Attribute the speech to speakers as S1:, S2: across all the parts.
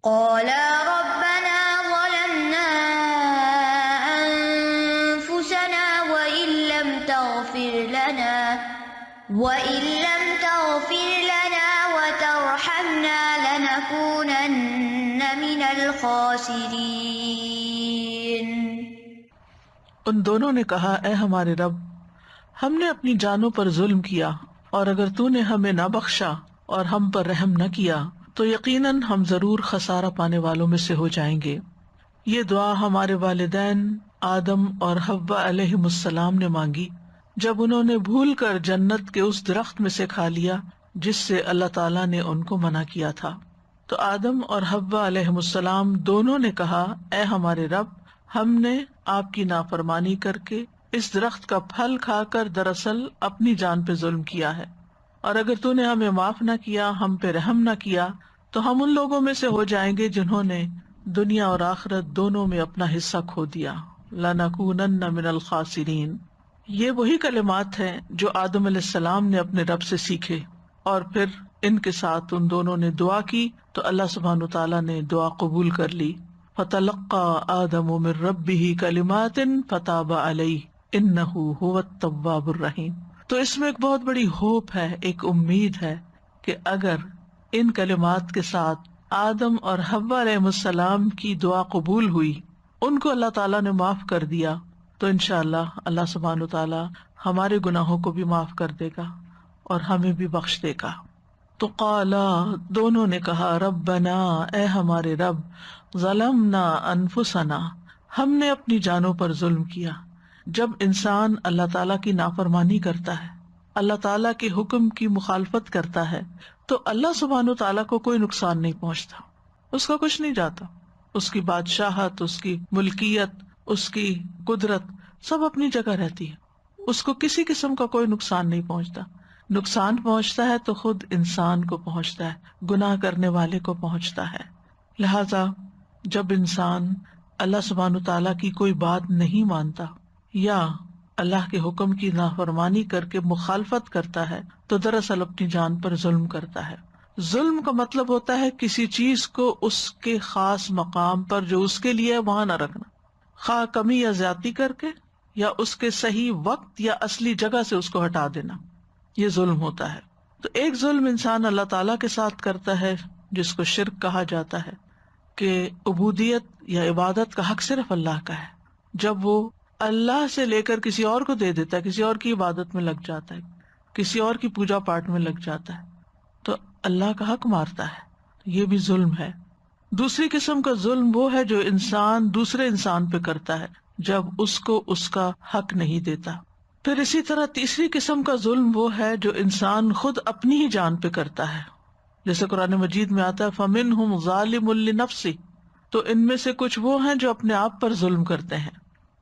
S1: قالا ربنا ظلمنا أنفسنا وإن لم تغفر لنا وترحمنا لنكونن من الخاسرين۔
S2: ان دونوں نے کہا اے ہمارے رب، ہم نے اپنی جانوں پر ظلم کیا، اور اگر تو نے ہمیں نہ بخشا اور ہم پر رحم نہ کیا تو یقیناً ہم ضرور خسارہ پانے والوں میں سے ہو جائیں گے۔ یہ دعا ہمارے والدین آدم اور حوا علیہم السلام نے مانگی جب انہوں نے بھول کر جنت کے اس درخت میں سے کھا لیا جس سے اللہ تعالیٰ نے ان کو منع کیا تھا۔ تو آدم اور حوا علیہم السلام دونوں نے کہا اے ہمارے رب، ہم نے آپ کی نافرمانی کر کے اس درخت کا پھل کھا کر دراصل اپنی جان پہ ظلم کیا ہے، اور اگر تو نے ہمیں معاف نہ کیا، ہم پہ رحم نہ کیا تو ہم ان لوگوں میں سے ہو جائیں گے جنہوں نے دنیا اور آخرت دونوں میں اپنا حصہ کھو دیا۔ لَنَكُونَنَّ مِنَ الْخَاسِرِينَ، یہ وہی کلمات ہیں جو آدم علیہ السلام نے اپنے رب سے سیکھے، اور پھر ان کے ساتھ ان دونوں نے دعا کی تو اللہ سبحانہ وتعالیٰ نے دعا قبول کر لی۔ فَتَلَقَّى آدَمُ مِن رَّبِّهِ كَلِمَاتٍ فَتَابَ عَلَيْهِ إِنَّهُ هُوَ التَّوَّابُ الرَّحِيمُ۔ تو اس میں ایک بہت بڑی ہوپ ہے، ایک امید ہے کہ اگر ان کلمات کے ساتھ آدم اور حوا علیہ السلام کی دعا قبول ہوئی، ان کو اللہ تعالیٰ نے معاف کر دیا، تو انشاءاللہ اللہ سبحانہ وتعالیٰ ہمارے گناہوں کو بھی معاف کر دے گا اور ہمیں بھی بخش دے گا۔ تو قالا، دونوں نے کہا ربنا، اے ہمارے رب، ظلمنا انفسنا، ہم نے اپنی جانوں پر ظلم کیا۔ جب انسان اللہ تعالیٰ کی نافرمانی کرتا ہے، اللہ تعالیٰ کے حکم کی مخالفت کرتا ہے، تو اللہ سبحانہ تعالیٰ کو کوئی نقصان نہیں پہنچتا، اس کا کچھ نہیں جاتا، اس کی بادشاہت، اس کی ملکیت، اس کی قدرت سب اپنی جگہ رہتی ہے، اس کو کسی قسم کا کوئی نقصان نہیں پہنچتا۔ نقصان پہنچتا ہے تو خود انسان کو پہنچتا ہے، گناہ کرنے والے کو پہنچتا ہے۔ لہذا جب انسان اللہ سبحانہ تعالیٰ کی کوئی بات نہیں مانتا یا اللہ کے حکم کی نافرمانی کر کے مخالفت کرتا ہے تو دراصل اپنی جان پر ظلم کرتا ہے۔ ظلم کا مطلب ہوتا ہے کسی چیز کو اس کے خاص مقام پر جو اس کے لیے ہے وہاں نہ رکھنا، خواہ کمی یا زیادتی کر کے یا اس کے صحیح وقت یا اصلی جگہ سے اس کو ہٹا دینا، یہ ظلم ہوتا ہے۔ تو ایک ظلم انسان اللہ تعالیٰ کے ساتھ کرتا ہے جس کو شرک کہا جاتا ہے، کہ عبودیت یا عبادت کا حق صرف اللہ کا ہے، جب وہ اللہ سے لے کر کسی اور کو دے دیتا ہے، کسی اور کی عبادت میں لگ جاتا ہے، کسی اور کی پوجا پاٹ میں لگ جاتا ہے، تو اللہ کا حق مارتا ہے، یہ بھی ظلم ہے۔ دوسری قسم کا ظلم وہ ہے جو انسان دوسرے انسان پہ کرتا ہے جب اس کو اس کا حق نہیں دیتا۔ پھر اسی طرح تیسری قسم کا ظلم وہ ہے جو انسان خود اپنی ہی جان پہ کرتا ہے، جیسے قرآن مجید میں آتا ہے فَمِنْهُمْ ظَالِمٌ لِنَفْسِهِ، تو ان میں سے کچھ وہ ہیں جو اپنے آپ پر ظلم کرتے ہیں۔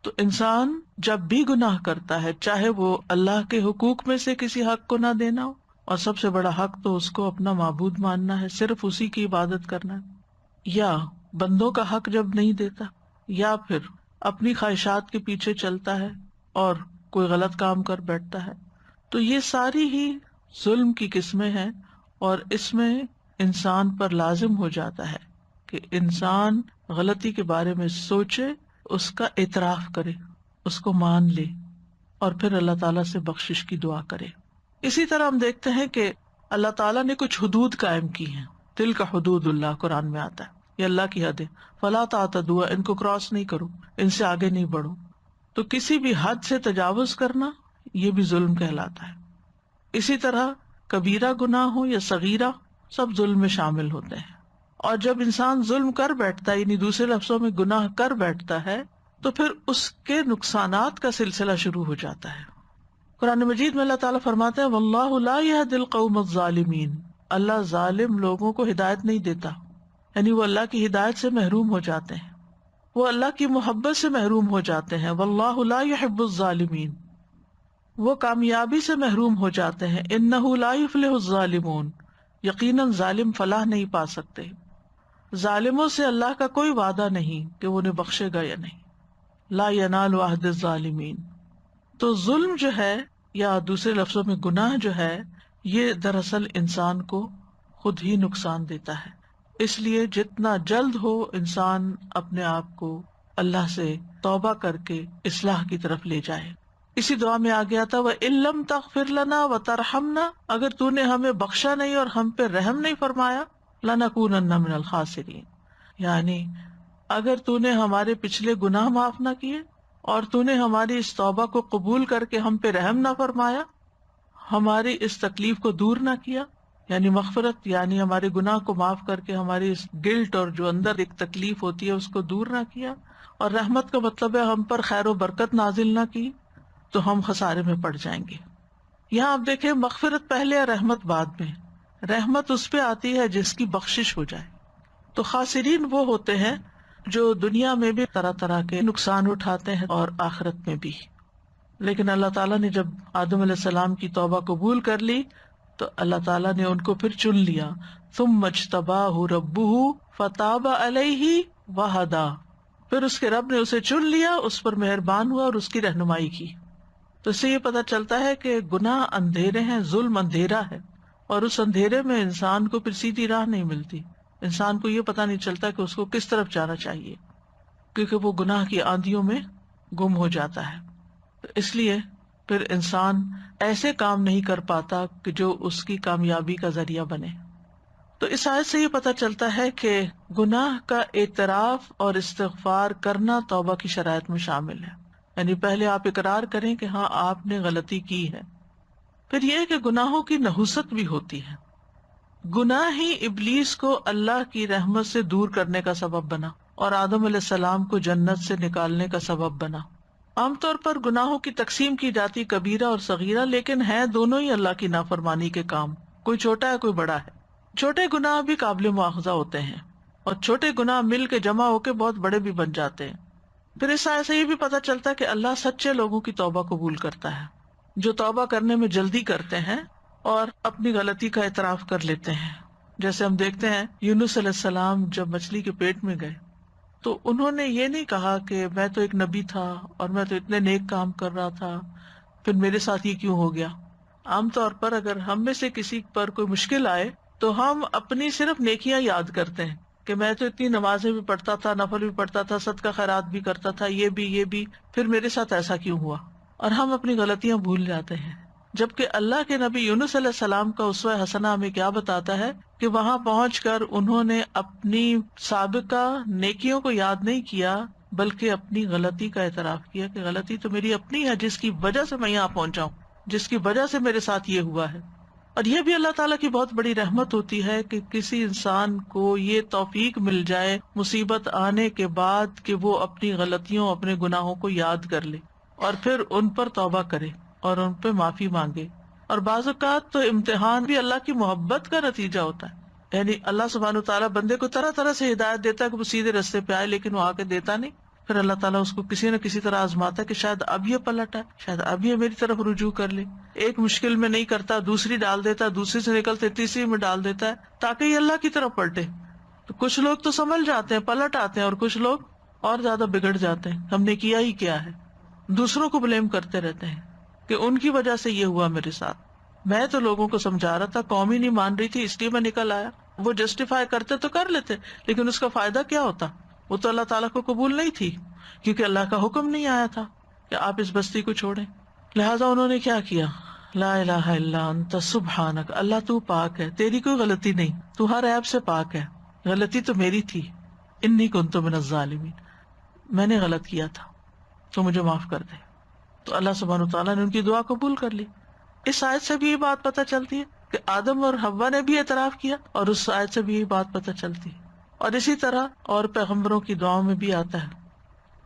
S2: تو انسان جب بھی گناہ کرتا ہے، چاہے وہ اللہ کے حقوق میں سے کسی حق کو نہ دینا ہو، اور سب سے بڑا حق تو اس کو اپنا معبود ماننا ہے، صرف اسی کی عبادت کرنا ہے، یا بندوں کا حق جب نہیں دیتا، یا پھر اپنی خواہشات کے پیچھے چلتا ہے اور کوئی غلط کام کر بیٹھتا ہے، تو یہ ساری ہی ظلم کی قسمیں ہیں، اور اس میں انسان پر لازم ہو جاتا ہے کہ انسان غلطی کے بارے میں سوچے، اس کا اعتراف کرے، اس کو مان لے، اور پھر اللہ تعالیٰ سے بخشش کی دعا کرے۔ اسی طرح ہم دیکھتے ہیں کہ اللہ تعالیٰ نے کچھ حدود قائم کی ہیں، تلک حدود اللہ قرآن میں آتا ہے، یہ اللہ کی حد ہے، فلا تعتدوها، ان کو کراس نہیں کرو، ان سے آگے نہیں بڑھو۔ تو کسی بھی حد سے تجاوز کرنا یہ بھی ظلم کہلاتا ہے۔ اسی طرح کبیرہ گناہ ہو یا صغیرہ، سب ظلم میں شامل ہوتے ہیں، اور جب انسان ظلم کر بیٹھتا ہے، یعنی دوسرے لفظوں میں گناہ کر بیٹھتا ہے، تو پھر اس کے نقصانات کا سلسلہ شروع ہو جاتا ہے۔ قرآن مجید میں اللہ تعالیٰ فرماتے ہیں واللہ لا یہدی القوم الظالمین، اللہ ظالم لوگوں کو ہدایت نہیں دیتا، یعنی وہ اللہ کی ہدایت سے محروم ہو جاتے ہیں، وہ اللہ کی محبت سے محروم ہو جاتے ہیں۔ واللہ لا یحب الظالمین، وہ کامیابی سے محروم ہو جاتے ہیں۔ انہ لا یفلح الظالمون، یقیناً ظالم فلاح نہیں پا سکتے۔ ظالموں سے اللہ کا کوئی وعدہ نہیں کہ وہ انہیں بخشے گا یا نہیں۔ لا ینال عہد الظالمین، تو ظلم جو ہے یا دوسرے لفظوں میں گناہ جو ہے، یہ دراصل انسان کو خود ہی نقصان دیتا ہے۔ اس لیے جتنا جلد ہو انسان اپنے آپ کو اللہ سے توبہ کر کے اصلاح کی طرف لے جائے. اسی دعا میں آ گیا تھا وَإِن لَّمْ تَغْفِرْ لَنَا وَتَرْحَمْنَا، اگر تو نے ہمیں بخشا نہیں اور ہم پہ رحم نہیں فرمایا، لَنَكُونَنَّ مِنَ الْخَاسِرِينَ، یعنی اگر تو نے ہمارے پچھلے گناہ معاف نہ کیے اور تو نے ہماری اس توبہ کو قبول کر کے ہم پہ رحم نہ فرمایا، ہماری اس تکلیف کو دور نہ کیا، یعنی مغفرت یعنی ہمارے گناہ کو معاف کر کے ہماری اس گلٹ اور جو اندر ایک تکلیف ہوتی ہے اس کو دور نہ کیا، اور رحمت کا مطلب ہے ہم پر خیر و برکت نازل نہ کی، تو ہم خسارے میں پڑ جائیں گے. یہاں آپ دیکھیں مغفرت پہلے اور رحمت بعد میں. رحمت اس پہ آتی ہے جس کی بخشش ہو جائے. تو خاسرین وہ ہوتے ہیں جو دنیا میں بھی طرح طرح کے نقصان اٹھاتے ہیں اور آخرت میں بھی. لیکن اللہ تعالیٰ نے جب آدم علیہ السلام کی توبہ قبول کر لی تو اللہ تعالیٰ نے ان کو پھر چن لیا. ثم اجتباہ ربہ فتاب علیہ وہدی، پھر اس کے رب نے اسے چن لیا، اس پر مہربان ہوا اور اس کی رہنمائی کی. تو اس سے یہ پتہ چلتا ہے کہ گناہ اندھیرے ہیں، ظلم اندھیرا ہے، اور اس اندھیرے میں انسان کو پھر سیدھی راہ نہیں ملتی. انسان کو یہ پتہ نہیں چلتا کہ اس کو کس طرف جانا چاہیے، کیونکہ وہ گناہ کی آندھیوں میں گم ہو جاتا ہے. تو اس لیے پھر انسان ایسے کام نہیں کر پاتا کہ جو اس کی کامیابی کا ذریعہ بنے. تو اس آیت سے یہ پتہ چلتا ہے کہ گناہ کا اعتراف اور استغفار کرنا توبہ کی شرائط میں شامل ہے. یعنی پہلے آپ اقرار کریں کہ ہاں آپ نے غلطی کی ہے. پھر یہ کہ گناہوں کی نحوست بھی ہوتی ہے. گناہ ہی ابلیس کو اللہ کی رحمت سے دور کرنے کا سبب بنا اور آدم علیہ السلام کو جنت سے نکالنے کا سبب بنا. عام طور پر گناہوں کی تقسیم کی جاتی کبیرہ اور صغیرہ، لیکن ہیں دونوں ہی اللہ کی نافرمانی کے کام. کوئی چھوٹا ہے کوئی بڑا ہے. چھوٹے گناہ بھی قابل مواخذہ ہوتے ہیں اور چھوٹے گناہ مل کے جمع ہو کے بہت بڑے بھی بن جاتے ہیں. پھر اس آیت سے یہ بھی پتہ چلتا ہے کہ اللہ سچے لوگوں کی توبہ قبول کرتا ہے، جو توبہ کرنے میں جلدی کرتے ہیں اور اپنی غلطی کا اعتراف کر لیتے ہیں. جیسے ہم دیکھتے ہیں یونس علیہ السلام جب مچھلی کے پیٹ میں گئے تو انہوں نے یہ نہیں کہا کہ میں تو ایک نبی تھا اور میں تو اتنے نیک کام کر رہا تھا، پھر میرے ساتھ یہ کیوں ہو گیا. عام طور پر اگر ہم میں سے کسی پر کوئی مشکل آئے تو ہم اپنی صرف نیکیاں یاد کرتے ہیں کہ میں تو اتنی نمازیں بھی پڑھتا تھا، نفل بھی پڑھتا تھا، صدقہ خیرات بھی کرتا تھا، یہ بھی، پھر میرے ساتھ ایسا کیوں ہوا، اور ہم اپنی غلطیاں بھول جاتے ہیں. جبکہ اللہ کے نبی یونس علیہ السلام کا اسوہ حسنہ ہمیں کیا بتاتا ہے کہ وہاں پہنچ کر انہوں نے اپنی سابقہ نیکیوں کو یاد نہیں کیا بلکہ اپنی غلطی کا اعتراف کیا کہ غلطی تو میری اپنی ہے، جس کی وجہ سے میں یہاں پہنچا ہوں، جس کی وجہ سے میرے ساتھ یہ ہوا ہے. اور یہ بھی اللہ تعالیٰ کی بہت بڑی رحمت ہوتی ہے کہ کسی انسان کو یہ توفیق مل جائے مصیبت آنے کے بعد کہ وہ اپنی غلطیوں، اپنے گناہوں کو یاد کر لے اور پھر ان پر توبہ کرے اور ان پہ معافی مانگے. اور بعض اوقات تو امتحان بھی اللہ کی محبت کا نتیجہ ہوتا ہے. یعنی اللہ سبحانہ وتعالیٰ بندے کو طرح طرح سے ہدایت دیتا ہے کہ وہ سیدھے راستے پہ آئے، لیکن وہ آگے دیتا نہیں. پھر اللہ تعالیٰ اس کو کسی نہ کسی طرح آزماتا ہے کہ شاید اب یہ پلٹ ہے، شاید اب یہ میری طرف رجوع کر لے. ایک مشکل میں نہیں کرتا، دوسری ڈال دیتا ہے، دوسری سے نکلتے تیسری میں ڈال دیتا ہے تاکہ یہ اللہ کی طرف پلٹے. تو کچھ لوگ تو سنبھل جاتے ہیں، پلٹ آتے ہیں، اور کچھ لوگ اور زیادہ بگڑ جاتے ہیں. ہم نے کیا ہی کیا ہے، دوسروں کو بلیم کرتے رہتے ہیں کہ ان کی وجہ سے یہ ہوا میرے ساتھ. میں تو لوگوں کو سمجھا رہا تھا، قوم ہی نہیں مان رہی تھی، اس لیے میں نکل آیا. وہ جسٹیفائی کرتے تو کر لیتے، لیکن اس کا فائدہ کیا ہوتا؟ وہ تو اللہ تعالیٰ کو قبول نہیں تھی، کیونکہ اللہ کا حکم نہیں آیا تھا کہ آپ اس بستی کو چھوڑیں. لہٰذا انہوں نے کیا کیا؟ لا الہ الا انت سبحانک، اللہ تو پاک ہے، تیری کوئی غلطی نہیں، تو ہر عیب سے پاک ہے، غلطی تو میری تھی. انی کنت من الظالمین، میں نے غلط کیا تھا، تو مجھے معاف کر دے. تو اللہ سبحانہ وتعالیٰ نے ان کی دعا قبول کر لی. اس آیت سے بھی یہ بات پتہ چلتی ہے کہ آدم اور حوا نے بھی اعتراف کیا، اور اس آیت سے بھی یہ بات پتہ چلتی ہے. اور اسی طرح اور پیغمبروں کی دعاؤں میں بھی آتا ہے.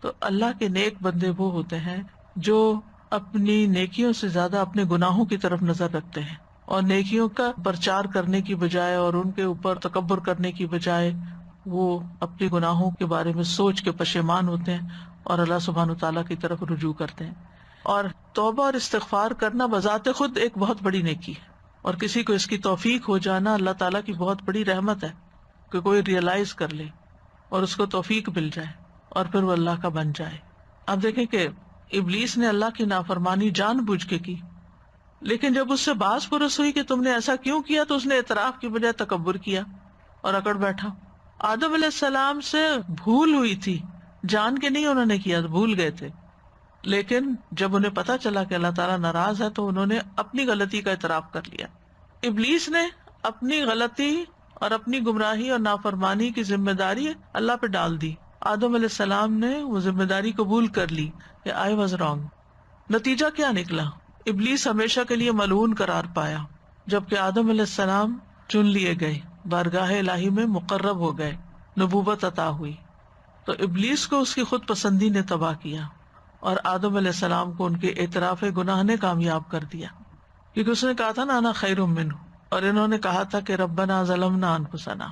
S2: تو اللہ کے نیک بندے وہ ہوتے ہیں جو اپنی نیکیوں سے زیادہ اپنے گناہوں کی طرف نظر رکھتے ہیں، اور نیکیوں کا پرچار کرنے کی بجائے اور ان کے اوپر تکبر کرنے کی بجائے وہ اپنے گناہوں کے بارے میں سوچ کے پشیمان ہوتے ہیں اور اللہ سبحانہ تعالیٰ کی طرف رجوع کرتے ہیں. اور توبہ اور استغفار کرنا بذات خود ایک بہت بڑی نیکی ہے، اور کسی کو اس کی توفیق ہو جانا اللہ تعالیٰ کی بہت بڑی رحمت ہے کہ کوئی ریئلائز کر لے اور اس کو توفیق مل جائے اور پھر وہ اللہ کا بن جائے. اب دیکھیں کہ ابلیس نے اللہ کی نافرمانی جان بوجھ کے کی، لیکن جب اس سے باز پرس ہوئی کہ تم نے ایسا کیوں کیا تو اس نے اعتراف کی بجائے تکبر کیا اور اکڑ بیٹھا. آدم علیہ السلام سے بھول ہوئی تھی، جان کے نہیں انہوں نے کیا، بھول گئے تھے، لیکن جب انہیں پتا چلا کہ اللہ تعالیٰ ناراض ہے تو انہوں نے اپنی غلطی کا اعتراف کر لیا۔ ابلیس نے اپنی غلطی اور اپنی گمراہی اور نافرمانی کی ذمہ داری اللہ پہ ڈال دی۔ آدم علیہ السلام نے وہ ذمہ داری قبول کر لی کہ I was wrong۔ نتیجہ کیا نکلا؟ ابلیس ہمیشہ کے لیے ملعون قرار پایا، جبکہ آدم علیہ السلام چن لیے گئے، بارگاہ الہی میں مقرب ہو گئے، نبوت عطا ہوئی۔ تو ابلیس کو اس کی خود پسندی نے تباہ کیا اور آدم علیہ السلام کو ان کے اعتراف گناہ نے کامیاب کر دیا، کیونکہ اس نے کہا تھا نا انا خیر منہ، اور انہوں نے کہا تھا کہ ربنا ظلمنا انفسنا۔